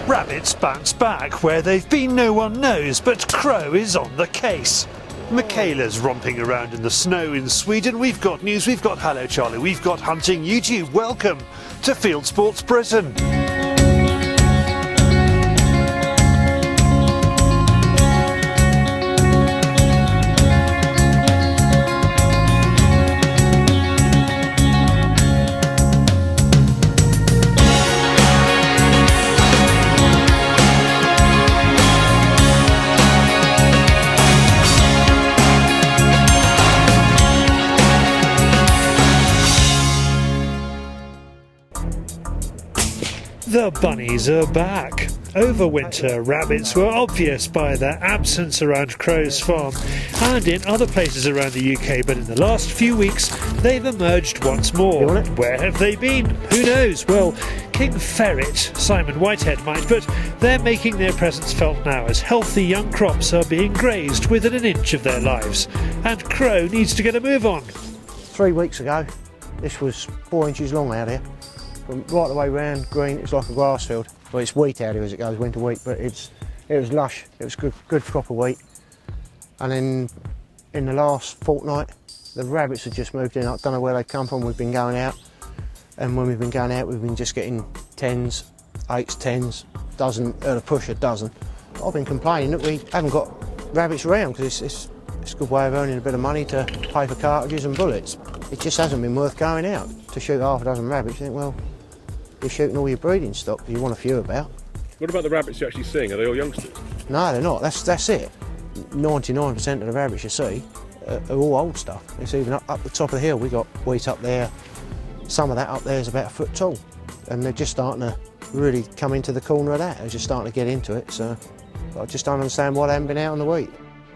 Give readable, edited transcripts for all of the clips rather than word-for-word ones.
Rabbits bounce back. Where they've been no one knows, but Crow is on the case. Michaela's romping around in the snow in Sweden. We've got news, we've got Hello Charlie, we've got hunting. YouTube, welcome to Field Sports Britain. The bunnies are back. Over winter, rabbits were obvious by their absence around Crow's farm and in other places around the UK, but in the last few weeks they've emerged once more. Where have they been? Who knows? Well, King Ferret, Simon Whitehead might, but they're making their presence felt now as healthy young crops are being grazed within an inch of their lives. And Crow needs to get a move on. 3 weeks ago, this was 4 inches long out here. From right the way round, green, it's like a grass field. Well, it's wheat out here as it goes, winter wheat, but it was lush. It was good proper wheat. And then in the last fortnight, the rabbits had just moved in. I don't know where they come from. We've been going out, and when we've been going out, we've been just getting 10s, 8s, 10s, dozen, at a push a dozen. I've been complaining that we haven't got rabbits around because it's a good way of earning a bit of money to pay for cartridges and bullets. It just hasn't been worth going out to shoot half a dozen rabbits. You think, well, you're shooting all your breeding stock, you want a few about. What about the rabbits you're actually seeing? Are they all youngsters? No, they're not. That's it. 99% of the rabbits you see are all old stuff. It's even up the top of the hill. We got wheat up there. Some of that up there is about a foot tall, and they're just starting to really come into the corner of that. They're just starting to get into it. So I just don't understand why they haven't been out on the wheat.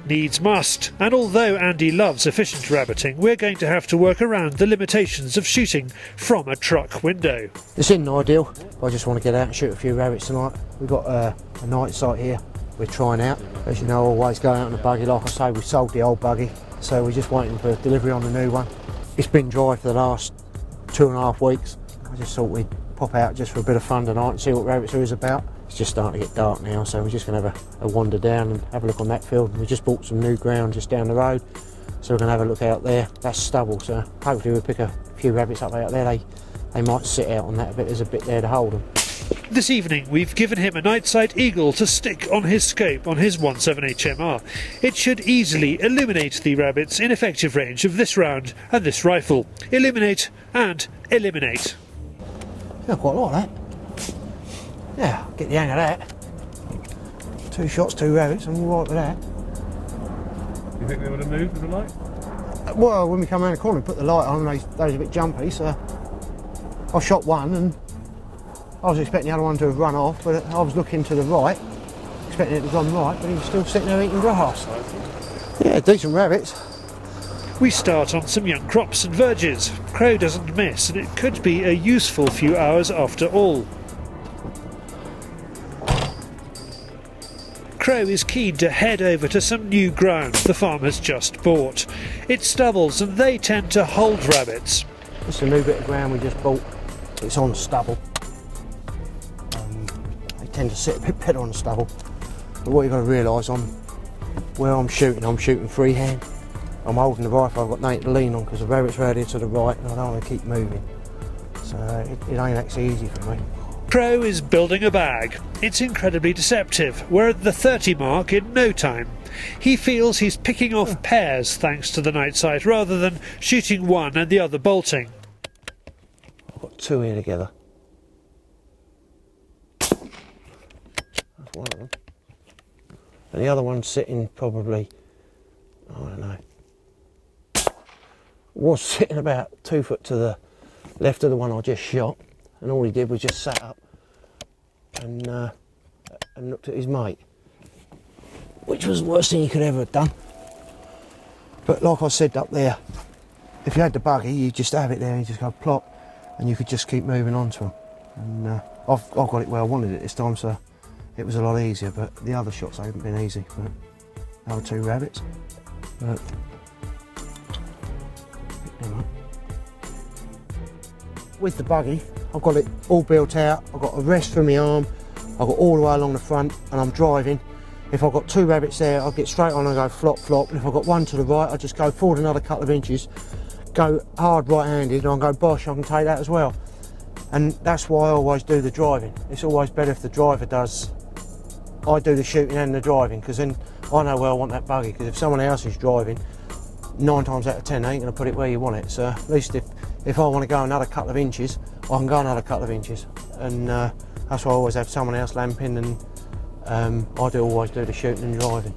Needs must, and although Andy loves efficient rabbiting, we're going to have to work around the limitations of shooting from a truck window. This isn't ideal. I just want to get out and shoot a few rabbits tonight. We've got a night sight here we're trying out. As you know, always go out in a buggy. Like I say, we sold the old buggy, so we're just waiting for delivery on the new one. It's been dry for the last 2.5 weeks. I just thought we'd pop out just for a bit of fun tonight and see what rabbits there is about. It's just starting to get dark now, so we're just going to have a wander down and have a look on that field. We just bought some new ground just down the road, so we're going to have a look out there. That's stubble, so hopefully we'll pick a few rabbits up out there. They might sit out on that a bit. There's a bit there to hold them. This evening we've given him a night sight eagle to stick on his scope on his 17 HMR. It should easily illuminate the rabbits in effective range of this round and this rifle. Illuminate and eliminate. Yeah, quite like that. Yeah, get the hang of that. 2 shots, 2 rabbits, I'm all right with that. You think they would have moved with the light? Well, when we come around the corner and put the light on, they was a bit jumpy, so I shot one and I was expecting the other one to have run off, but I was looking to the right, expecting it to have gone right, but he was still sitting there eating grass. Yeah, decent rabbits. We start on some young crops and verges. Crow doesn't miss, and it could be a useful few hours after all. Crow is keen to head over to some new ground the farm has just bought. It's stubbles and they tend to hold rabbits. It's a new bit of ground we just bought. It's on stubble. They tend to sit a bit better on stubble. But what you've got to realise, where I'm shooting freehand. I'm holding the rifle, I've got nothing to lean on because the rabbits are out here to the right and I don't want to keep moving. So it ain't actually easy for me. Crow is building a bag. It's incredibly deceptive. We're at the 30 mark in no time. He feels he's picking off pairs thanks to the night sight rather than shooting one and the other bolting. I've got 2 here together. That's one of them. And the other one's sitting probably, I don't know, was sitting about 2 foot to the left of the one I just shot. And all he did was just sat up and looked at his mate, which was the worst thing he could ever have done. But like I said up there, if you had the buggy, you just have it there and you just go plop, and you could just keep moving on to them. And I've got it where I wanted it this time, so it was a lot easier. But the other shots haven't been easy. But the other 2 rabbits. But pick them up. With the buggy, I've got it all built out. I've got a rest for my arm, I've got all the way along the front and I'm driving. If I've got 2 rabbits there, I'll get straight on and go flop, flop. And if I've got one to the right, I'll just go forward another couple of inches, go hard right-handed, and I'll go bosh, I can take that as well. And that's why I always do the driving. It's always better if the driver does, I do the shooting and the driving, because then I know where I want that buggy, because if someone else is driving, 9 times out of 10 they ain't going to put it where you want it. So at least if I want to go another couple of inches, I can go another couple of inches. And that's why I always have someone else lamping, and I do always do the shooting and driving.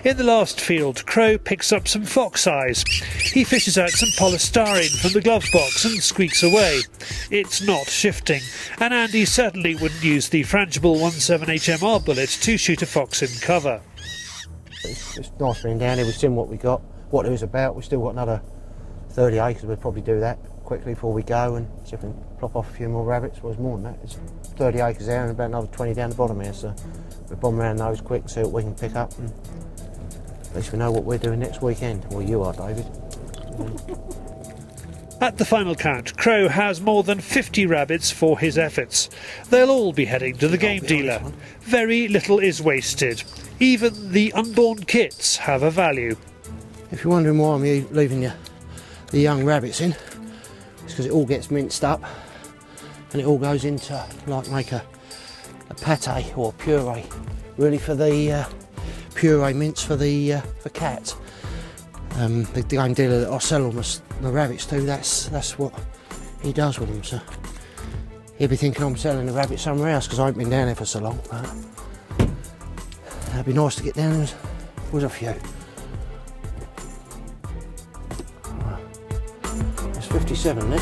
In the last field, Crow picks up some fox eyes. He fishes out some polystyrene from the glove box and squeaks away. It's not shifting, and Andy certainly wouldn't use the frangible 17HMR bullet to shoot a fox in cover. It's nice being down here. We've seen what we got, what it was about. We've still got another 30 acres. We'll probably do that quickly before we go and see if we can plop off a few more rabbits. Well, it's more than that. It's 30 acres there and about another 20 down the bottom here, so we'll bomb around those quick, see what we can pick up, and at least we know what we're doing next weekend. Well, you are, David. At the final count, Crow has more than 50 rabbits for his efforts. They'll all be heading to the game dealer. Very little is wasted. Even the unborn kits have a value. If you're wondering why I'm leaving the young rabbits in, it's because it all gets minced up and it all goes into, like, make a pate or puree, really, for the puree mince for cats. The game dealer that I sell all the rabbits to, that's what he does with them. So he'll be thinking I'm selling the rabbits somewhere else because I ain't been down there for so long. But it'd be nice to get down there with a few. There's 57 there.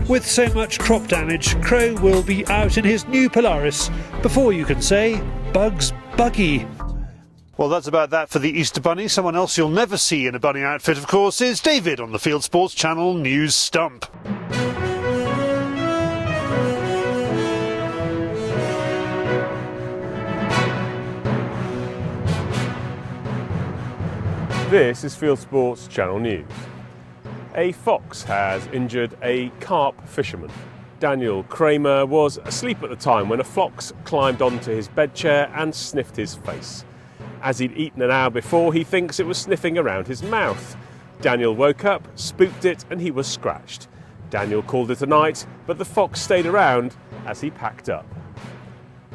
With so much crop damage, Crow will be out in his new Polaris before you can say Bugs Buggy. Well, that's about that for the Easter Bunny. Someone else you'll never see in a bunny outfit, of course, is David on the Field Sports Channel News Stump. This is Field Sports Channel News. A fox has injured a carp fisherman. Daniel Kramer was asleep at the time when a fox climbed onto his bed chair and sniffed his face. As he'd eaten an hour before, he thinks it was sniffing around his mouth. Daniel woke up, spooked it, and he was scratched. Daniel called it a night, but the fox stayed around as he packed up.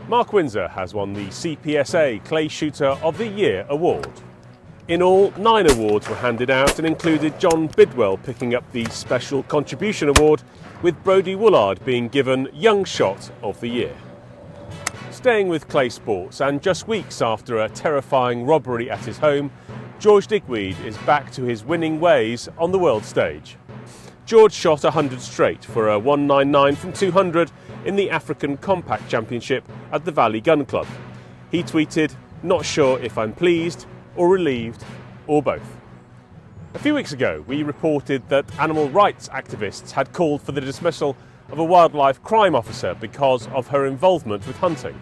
Mark Windsor has won the CPSA Clay Shooter of the Year award. In all, 9 awards were handed out and included John Bidwell picking up the Special Contribution Award, with Brodie Woolard being given Young Shot of the Year. Staying with clay sports, and just weeks after a terrifying robbery at his home, George Digweed is back to his winning ways on the world stage. George shot 100 straight for a 199 from 200 in the African Compact Championship at the Valley Gun Club. He tweeted, "Not sure if I'm pleased or relieved or both." A few weeks ago, we reported that animal rights activists had called for the dismissal of a wildlife crime officer because of her involvement with hunting.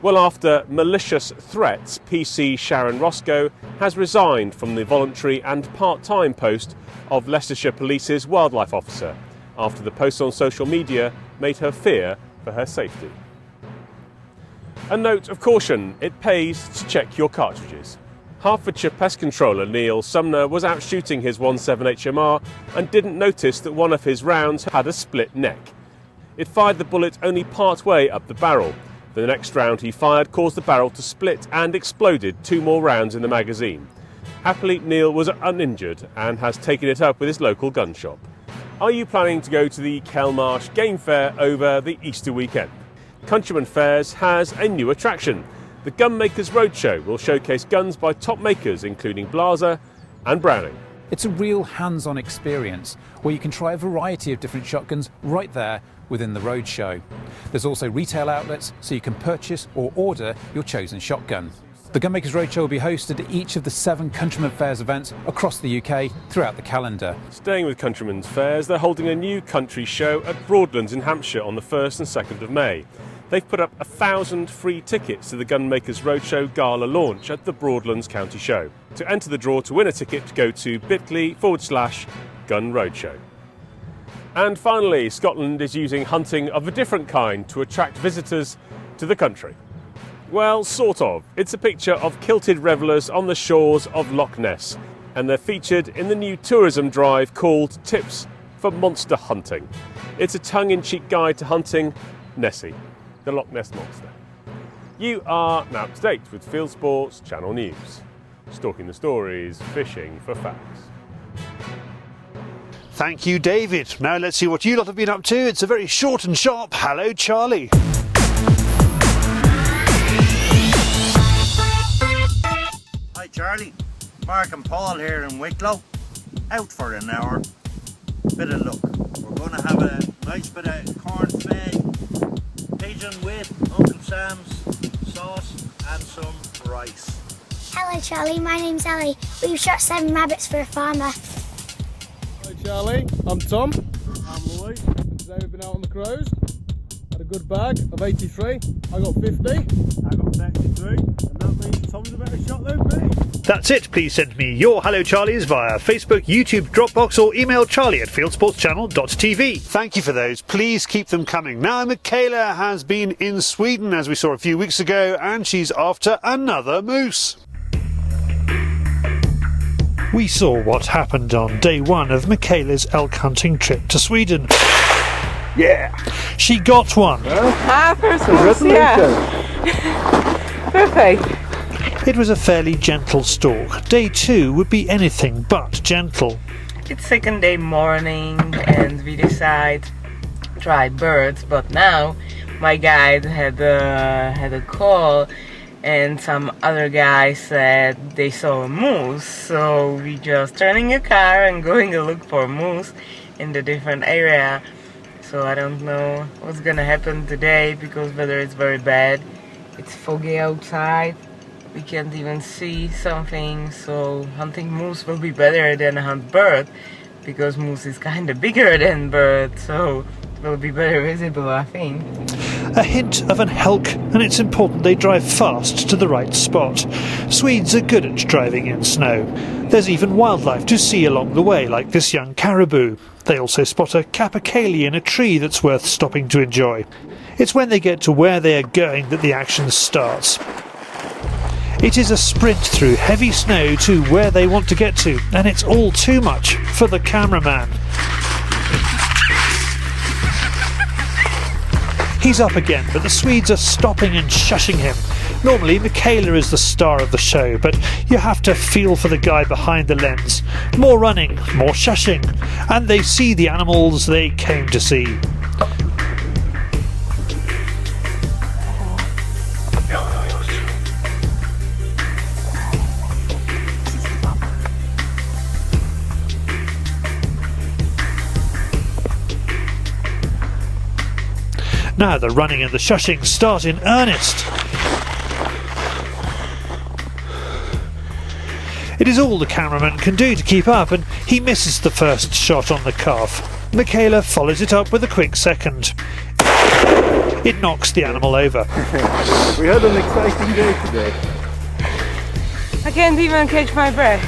Well, after malicious threats, PC Sharon Roscoe has resigned from the voluntary and part-time post of Leicestershire Police's wildlife officer after the posts on social media made her fear for her safety. A note of caution: it pays to check your cartridges. Hertfordshire pest controller Neil Sumner was out shooting his 17HMR and didn't notice that one of his rounds had a split neck. It fired the bullet only part way up the barrel. The next round he fired caused the barrel to split and exploded 2 more rounds in the magazine. Happily, Neil was uninjured and has taken it up with his local gun shop. Are you planning to go to the Kelmarsh Game Fair over the Easter weekend? Countryman Fairs has a new attraction. The Gunmakers Roadshow will showcase guns by top makers including Blaser and Browning. It's a real hands-on experience where you can try a variety of different shotguns right there within the roadshow. There's also retail outlets so you can purchase or order your chosen shotgun. The Gunmakers Roadshow will be hosted at each of the 7 Countryman Fairs events across the UK throughout the calendar. Staying with Countryman's Fairs, they're holding a new country show at Broadlands in Hampshire on the 1st and 2nd of May. They've put up 1,000 free tickets to the Gunmakers Roadshow Gala launch at the Broadlands County Show. To enter the draw to win a ticket, go to bit.ly/Gun Roadshow. And finally, Scotland is using hunting of a different kind to attract visitors to the country. Well, sort of. It's a picture of kilted revellers on the shores of Loch Ness, and they're featured in the new tourism drive called Tips for Monster Hunting. It's a tongue-in-cheek guide to hunting Nessie, the Loch Ness Monster. You are now up to date with Field Sports Channel News. Stalking the stories, fishing for facts. Thank you, David. Now let's see what you lot have been up to. It's a very short and sharp Hello, Charlie. Hi Charlie, Mark and Paul here in Wicklow, out for an hour, bit of luck. We're going to have a nice bit of corn fed, pigeon with Uncle Sam's sauce and some rice. Hello Charlie, my name's Ellie. We've shot 7 rabbits for a farmer. Hi Charlie, I'm Tom. I'm Lloyd. Today we've been out on the crows. Had a good bag of 83. I got 50. I got 33. And that means Tom's a better shot than me. That's it. Please send me your Hello Charlies via Facebook, YouTube, Dropbox or email charlie@fieldsportschannel.tv. Thank you for those. Please keep them coming. Now Michaela has been in Sweden, as we saw a few weeks ago, and she's after another moose. We saw what happened on day 1 of Michaela's elk hunting trip to Sweden. Yeah! She got one! First moose, yeah. Perfect. It was a fairly gentle stalk. Day 2 would be anything but gentle. It's second day morning and we decide to try birds, but now my guide had a call and some other guy said they saw a moose, so we just turning a car and going to look for moose in the different area. So I don't know what's gonna happen today because weather is very bad. It's foggy outside. We can't even see something, so hunting moose will be better than hunt bird because moose is kind of bigger than bird, so it will be better visible, I think. A hint of an elk, and it's important they drive fast to the right spot. Swedes are good at driving in snow. There's even wildlife to see along the way, like this young caribou. They also spot a capercaillie in a tree that's worth stopping to enjoy. It's when they get to where they are going that the action starts. It is a sprint through heavy snow to where they want to get to, and it's all too much for the cameraman. He's up again, but the Swedes are stopping and shushing him. Normally, Michaela is the star of the show, but you have to feel for the guy behind the lens. More running, more shushing, and they see the animals they came to see. Now the running and the shushing start in earnest. It is all the cameraman can do to keep up, and he misses the first shot on the calf. Michaela follows it up with a quick second. It knocks the animal over. We had an exciting day today. I can't even catch my breath.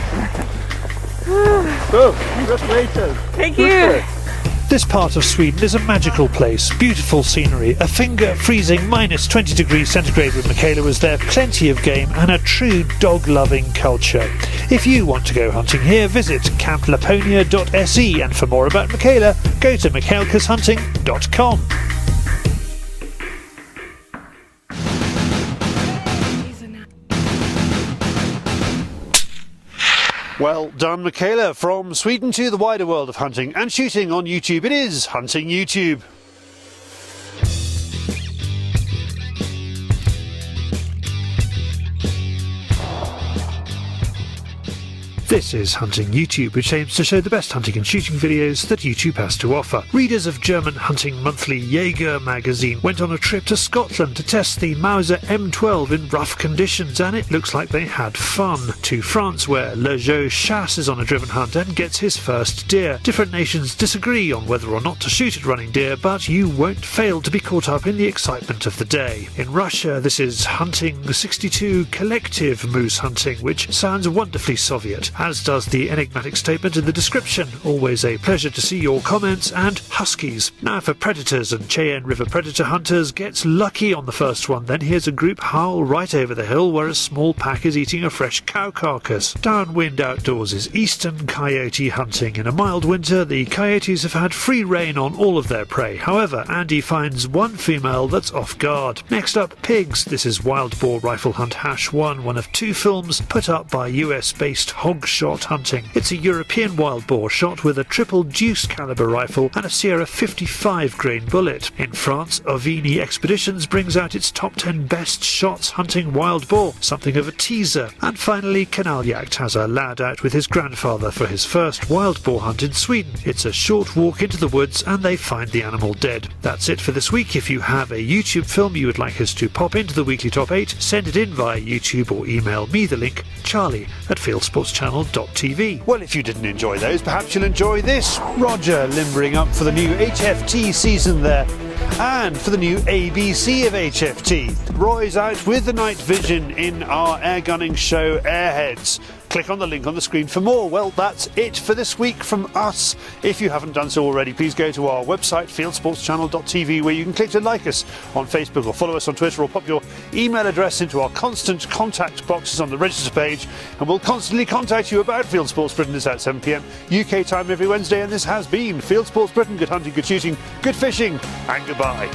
So, congratulations. Thank you. This part of Sweden is a magical place, beautiful scenery, a finger-freezing -20 degrees centigrade when Michaela was there, plenty of game and a true dog-loving culture. If you want to go hunting here, visit camplaponia.se, and for more about Michaela, go to michaelkashunting.com. Well done, Michaela. From Sweden to the wider world of hunting and shooting on YouTube, it is Hunting YouTube. This is Hunting YouTube, which aims to show the best hunting and shooting videos that YouTube has to offer. Readers of German hunting monthly Jäger magazine went on a trip to Scotland to test the Mauser M12 in rough conditions, and it looks like they had fun. To France, where Le Joe Chasse is on a driven hunt and gets his first deer. Different nations disagree on whether or not to shoot at running deer, but you won't fail to be caught up in the excitement of the day. In Russia, this is Hunting 62 collective moose hunting, which sounds wonderfully Soviet. as does the enigmatic statement in the description. Always a pleasure to see your comments, and huskies. Now for predators, and Cheyenne River predator hunters gets lucky on the first one. Then here's a group howl right over the hill where a small pack is eating a fresh cow carcass. Downwind Outdoors is eastern coyote hunting. In a mild winter, the coyotes have had free rein on all of their prey. However, Andy finds one female that's off guard. Next up, pigs. This is Wild Boar Rifle Hunt #1, one of 2 films put up by US-based Hog Shot Hunting. It's a European wild boar shot with a triple deuce caliber rifle and a Sierra 55 grain bullet. In France, Ovini Expeditions brings out its top 10 best shots hunting wild boar, something of a teaser. And finally, Kanaljakt has a lad out with his grandfather for his first wild boar hunt in Sweden. It's a short walk into the woods and they find the animal dead. That's it for this week. If you have a YouTube film you would like us to pop into the weekly top 8, send it in via YouTube or email me the link, charlie@fieldsportschannel.tv. Well, if you didn't enjoy those, perhaps you'll enjoy this. Roger limbering up for the new HFT season there, and for the new ABC of HFT. Roy's out with the night vision in our airgunning show Airheads. Click on the link on the screen for more. Well, that's it for this week from us. If you haven't done so already, please go to our website, fieldsportschannel.tv, where you can click to like us on Facebook or follow us on Twitter, or pop your email address into our constant contact boxes on the register page, and we'll constantly contact you about Field Sports Britain. It's at 7 p.m. UK time every Wednesday, and this has been Field Sports Britain. Good hunting, good shooting, good fishing, and goodbye.